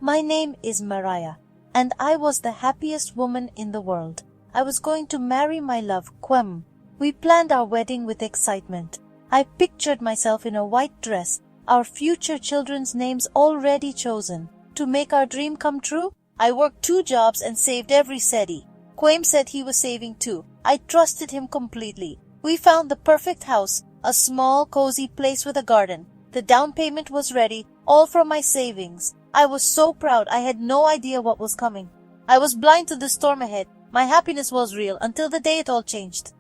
My name is Mariah, and I was the happiest woman in the world. I was going to marry my love, Wami. We planned our wedding with excitement. I pictured myself in a white dress, our future children's names already chosen. To make our dream come true, I worked 2 jobs and saved every cedi. Wami said he was saving too. I trusted him completely. We found the perfect house, a small, cozy place with a garden. The down payment was ready, all from my savings. I was so proud I had no idea what was coming. I was blind to the storm ahead. My happiness was real until the day it all changed.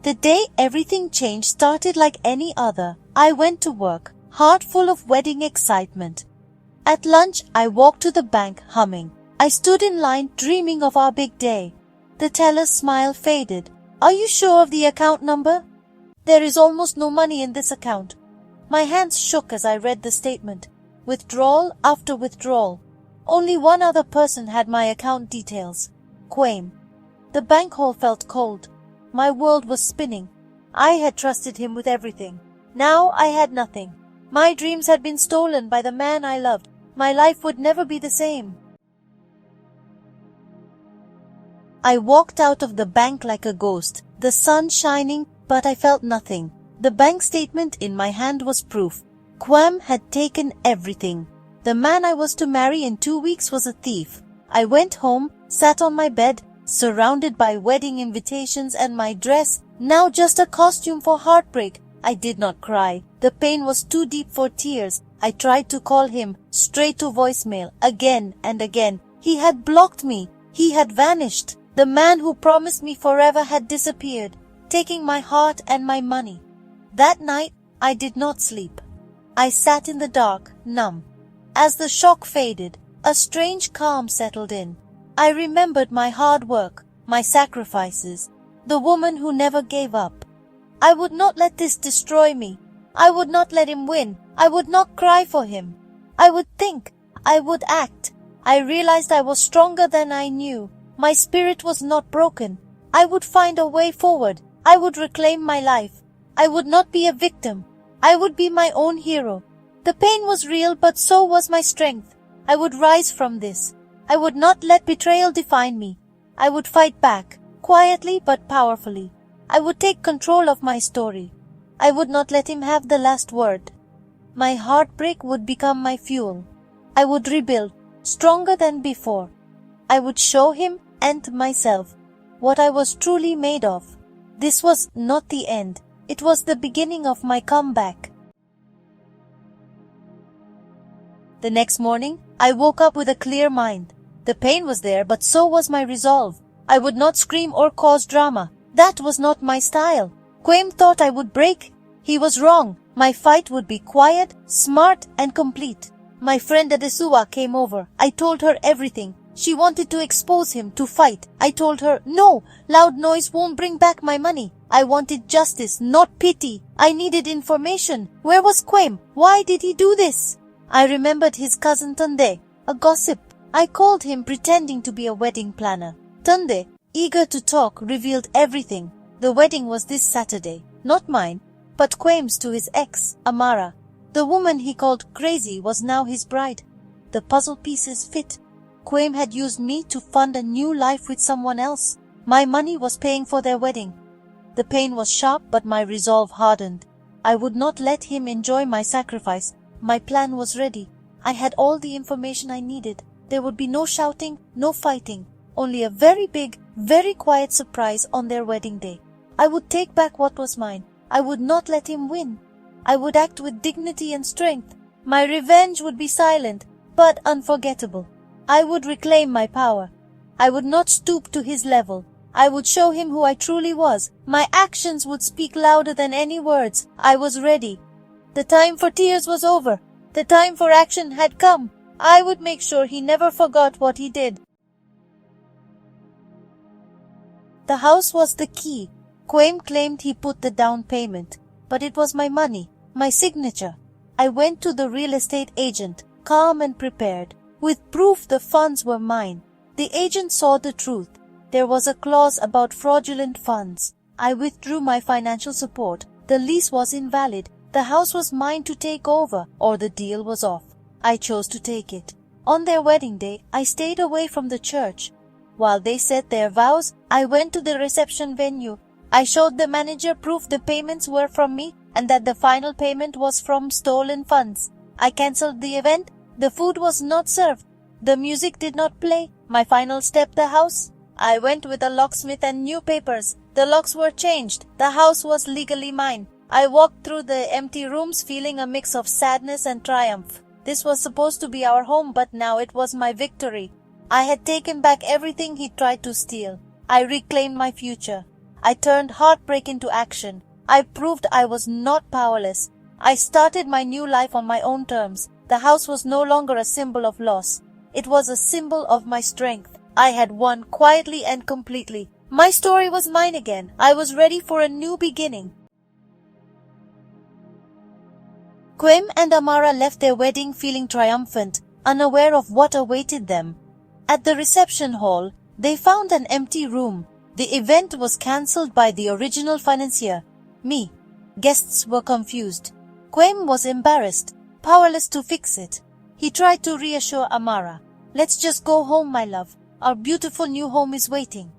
The day everything changed started like any other. I went to work, heart full of wedding excitement. At lunch, I walked to the bank humming. I stood in line dreaming of our big day. The teller's smile faded. Are you sure of the account number? There is almost no money in this account. My hands shook as I read the statement. Withdrawal after withdrawal. Only one other person had my account details. Wami. The bank hall felt cold. My world was spinning. I had trusted him with everything. Now I had nothing. My dreams had been stolen by the man I loved. My life would never be the same. I walked out of the bank like a ghost, the sun shining, but I felt nothing. The bank statement in my hand was proof. Wami had taken everything. The man I was to marry in 2 weeks was a thief. I went home, sat on my bed, surrounded by wedding invitations and my dress, now just a costume for heartbreak. I did not cry. The pain was too deep for tears. I tried to call him, straight to voicemail, again and again. He had blocked me. He had vanished. The man who promised me forever had disappeared, taking my heart and my money. That night, I did not sleep. I sat in the dark, numb. As the shock faded, a strange calm settled in. I remembered my hard work, my sacrifices, the woman who never gave up. I would not let this destroy me. I would not let him win. I would not cry for him. I would think. I would act. I realized I was stronger than I knew. My spirit was not broken. I would find a way forward. I would reclaim my life. I would not be a victim. I would be my own hero. The pain was real, but so was my strength. I would rise from this. I would not let betrayal define me. I would fight back, quietly but powerfully. I would take control of my story. I would not let him have the last word. My heartbreak would become my fuel. I would rebuild, stronger than before. I would show him and myself what I was truly made of. This was not the end. It was the beginning of my comeback. The next morning, I woke up with a clear mind. The pain was there, but so was my resolve. I would not scream or cause drama. That was not my style. Wami thought I would break. He was wrong. My fight would be quiet, smart, and complete. My friend Adesua came over. I told her everything. She wanted to expose him, to fight. I told her, no, loud noise won't bring back my money. I wanted justice, not pity. I needed information. Where was Wami? Why did he do this? I remembered his cousin Tunde, a gossip. I called him pretending to be a wedding planner. Tunde, eager to talk, revealed everything. The wedding was this Saturday, not mine, but Wami's to his ex, Amara. The woman he called crazy was now his bride. The puzzle pieces fit. Wami had used me to fund a new life with someone else. My money was paying for their wedding. The pain was sharp, but my resolve hardened. I would not let him enjoy my sacrifice. My plan was ready. I had all the information I needed. There would be no shouting, no fighting. Only a very big, very quiet surprise on their wedding day. I would take back what was mine. I would not let him win. I would act with dignity and strength. My revenge would be silent, but unforgettable. I would reclaim my power. I would not stoop to his level. I would show him who I truly was. My actions would speak louder than any words. I was ready. The time for tears was over. The time for action had come. I would make sure he never forgot what he did. The house was the key. Wami claimed he put the down payment, but it was my money, my signature. I went to the real estate agent, calm and prepared. With proof the funds were mine. The agent saw the truth. There was a clause about fraudulent funds. I withdrew my financial support. The lease was invalid. The house was mine to take over, or the deal was off. I chose to take it. On their wedding day, I stayed away from the church. While they said their vows, I went to the reception venue. I showed the manager proof the payments were from me and that the final payment was from stolen funds. I cancelled the event. The food was not served. The music did not play. My final step, the house. I went with a locksmith and new papers. The locks were changed. The house was legally mine. I walked through the empty rooms feeling a mix of sadness and triumph. This was supposed to be our home, but now it was my victory. I had taken back everything he tried to steal. I reclaimed my future. I turned heartbreak into action. I proved I was not powerless. I started my new life on my own terms. The house was no longer a symbol of loss. It was a symbol of my strength. I had won quietly and completely. My story was mine again. I was ready for a new beginning. Quim and Amara left their wedding feeling triumphant, unaware of what awaited them. At the reception hall, they found an empty room. The event was cancelled by the original financier, me. Guests were confused. Quim was embarrassed, powerless to fix it. He tried to reassure Amara. "Let's just go home, my love. Our beautiful new home is waiting."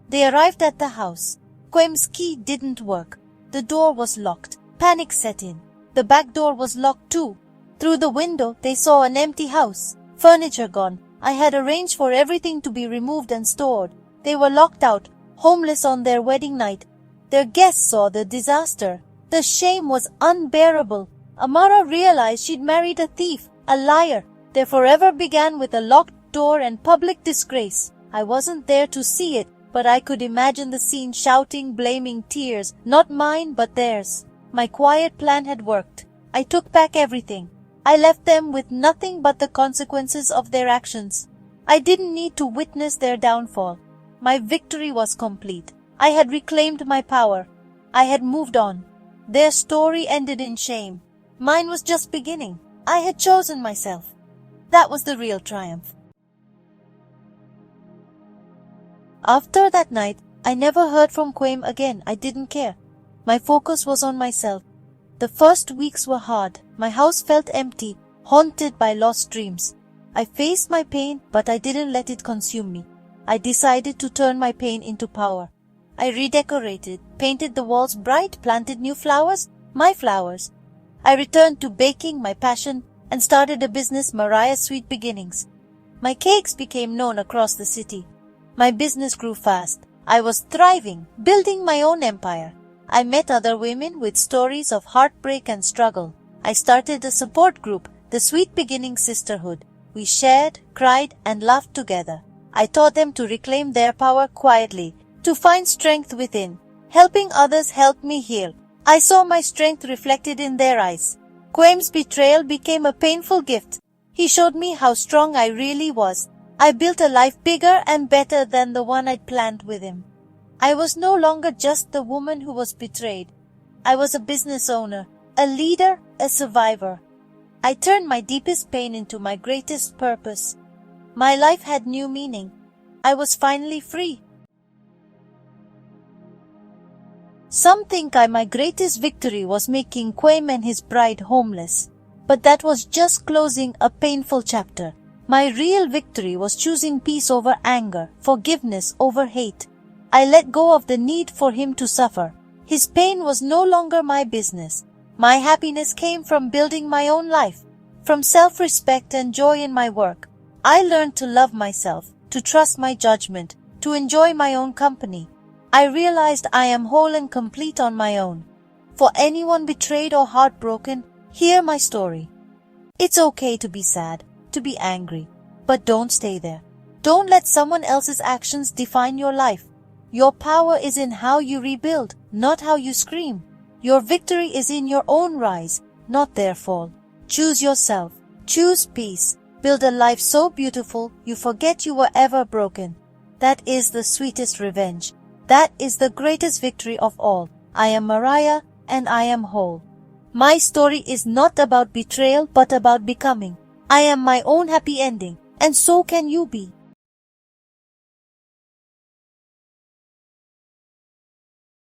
They arrived at the house. Quim's key didn't work. The door was locked. Panic set in. The back door was locked too. Through the window, they saw an empty house. Furniture gone. I had arranged for everything to be removed and stored. They were locked out, homeless on their wedding night. Their guests saw the disaster. The shame was unbearable. Amara realized she'd married a thief, a liar. Their forever began with a locked door and public disgrace. I wasn't there to see it, but I could imagine the scene, shouting, blaming, tears, not mine but theirs. My quiet plan had worked. I took back everything. I left them with nothing but the consequences of their actions. I didn't need to witness their downfall. My victory was complete. I had reclaimed my power. I had moved on. Their story ended in shame. Mine was just beginning. I had chosen myself. That was the real triumph. After that night, I never heard from Quim again. I didn't care. My focus was on myself. The first weeks were hard. My house felt empty, haunted by lost dreams. I faced my pain, but I didn't let it consume me. I decided to turn my pain into power. I redecorated, painted the walls bright, planted new flowers, my flowers. I returned to baking, my passion, and started a business, Mariah's Sweet Beginnings. My cakes became known across the city. My business grew fast. I was thriving, building my own empire. I met other women with stories of heartbreak and struggle. I started a support group, the Sweet Beginning Sisterhood. We shared, cried, and laughed together. I taught them to reclaim their power quietly, to find strength within. Helping others helped me heal. I saw my strength reflected in their eyes. Quim's betrayal became a painful gift. He showed me how strong I really was. I built a life bigger and better than the one I'd planned with him. I was no longer just the woman who was betrayed. I was a business owner, a leader, a survivor. I turned my deepest pain into my greatest purpose. My life had new meaning. I was finally free. Some think my greatest victory was making Quim and his bride homeless. But that was just closing a painful chapter. My real victory was choosing peace over anger, forgiveness over hate. I let go of the need for him to suffer. His pain was no longer my business. My happiness came from building my own life, from self-respect and joy in my work. I learned to love myself, to trust my judgment, to enjoy my own company. I realized I am whole and complete on my own. For anyone betrayed or heartbroken, hear my story. It's okay to be sad, to be angry, but don't stay there. Don't let someone else's actions define your life. Your power is in how you rebuild, not how you scream. Your victory is in your own rise, not their fall. Choose yourself. Choose peace. Build a life so beautiful you forget you were ever broken. That is the sweetest revenge. That is the greatest victory of all. I am Mariah and I am whole. My story is not about betrayal but about becoming. I am my own happy ending, and so can you be.